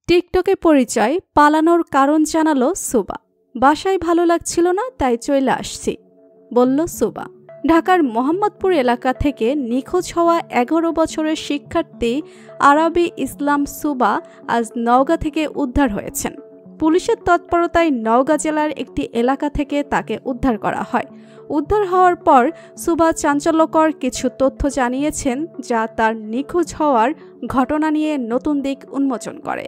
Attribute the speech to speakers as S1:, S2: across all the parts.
S1: টিকটকে পরিচয়, পালানোর কারণ জানালো সুবা। বাসায় ভালো লাগছিল না, তাই চলে আসছি, বলল সুবা। ঢাকার মোহাম্মদপুর এলাকা থেকে নিখোঁজ হওয়া ১১ বছরের শিক্ষার্থী আরাবী ইসলাম সুবা আজ নওগাঁ থেকে উদ্ধার হয়েছেন। পুলিশের তৎপরতায় নওগাঁ জেলার একটি এলাকা থেকে তাকে উদ্ধার করা হয়। উদ্ধার হওয়ার পর সুবা চাঞ্চল্যকর কিছু তথ্য জানিয়েছেন, যা তার নিখোঁজ হওয়ার ঘটনা নিয়ে নতুন দিক উন্মোচন করে।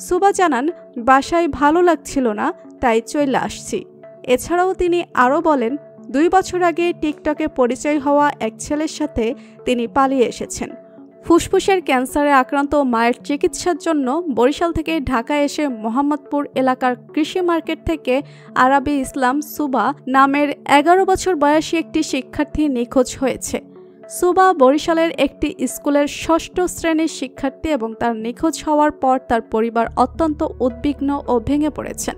S1: সুবা জানান, বাসায় ভালো লাগছিল না, তাই চলে আসছি। এছাড়াও তিনি আরও বলেন, ২ বছর আগে টিকটকে পরিচয় হওয়া এক ছেলের সাথে তিনি পালিয়ে এসেছেন। ফুসফুসের ক্যান্সারে আক্রান্ত মায়ের চিকিৎসার জন্য বরিশাল থেকে ঢাকা এসে মোহাম্মদপুর এলাকার কৃষি মার্কেট থেকে আরাবী ইসলাম সুবা নামের ১১ বছর বয়সী একটি শিক্ষার্থী নিখোঁজ হয়েছে। সুবা বরিশালের একটি স্কুলের ৬ষ্ঠ শ্রেণীর শিক্ষার্থী এবং তার নিখোঁজ হওয়ার পর তার পরিবার অত্যন্ত উদ্বিগ্ন ও ভেঙে পড়েছেন।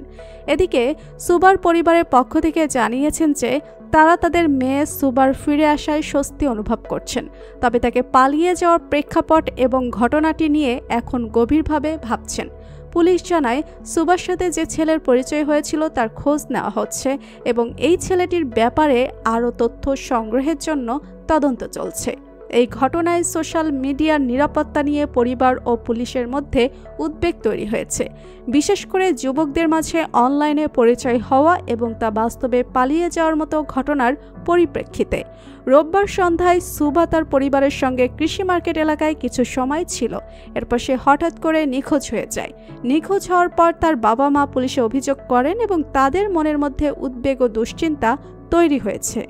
S1: এদিকে সুবার পরিবারের পক্ষ থেকে জানিয়েছেন যে তারা তাদের মেয়ে সুবার ফিরে আসায় স্বস্তি অনুভব করছেন, তবে তাকে পালিয়ে যাওয়ার প্রেক্ষাপট এবং ঘটনাটি নিয়ে এখন গভীরভাবে ভাবছেন। পুলিশ জানায়, সুবার সাথে যে ছেলের পরিচয় হয়েছিল তার খোঁজ নেওয়া হচ্ছে এবং এই ছেলেটির ব্যাপারে আরও তথ্য সংগ্রহের জন্য তদন্ত চলছে। এই ঘটনায় সোশ্যাল মিডিয়ার নিরাপত্তা নিয়ে পরিবার ও পুলিশের মধ্যে উদ্বেগ তৈরি হয়েছে, বিশেষ করে যুবকদের মাঝে অনলাইনে পরিচয় হওয়া এবং তা বাস্তবে পালিয়ে যাওয়ার মতো ঘটনার পরিপ্রেক্ষিতে। রোববার সন্ধ্যায় সুবা তার পরিবারের সঙ্গে কৃষি মার্কেট এলাকায় কিছু সময় ছিল। এরপর সে হঠাৎ করে নিখোঁজ হয়ে যায়। নিখোঁজ হওয়ার পর তার বাবা মা পুলিশে অভিযোগ করেন এবং তাদের মনের মধ্যে উদ্বেগ ও দুশ্চিন্তা তৈরি হয়েছে।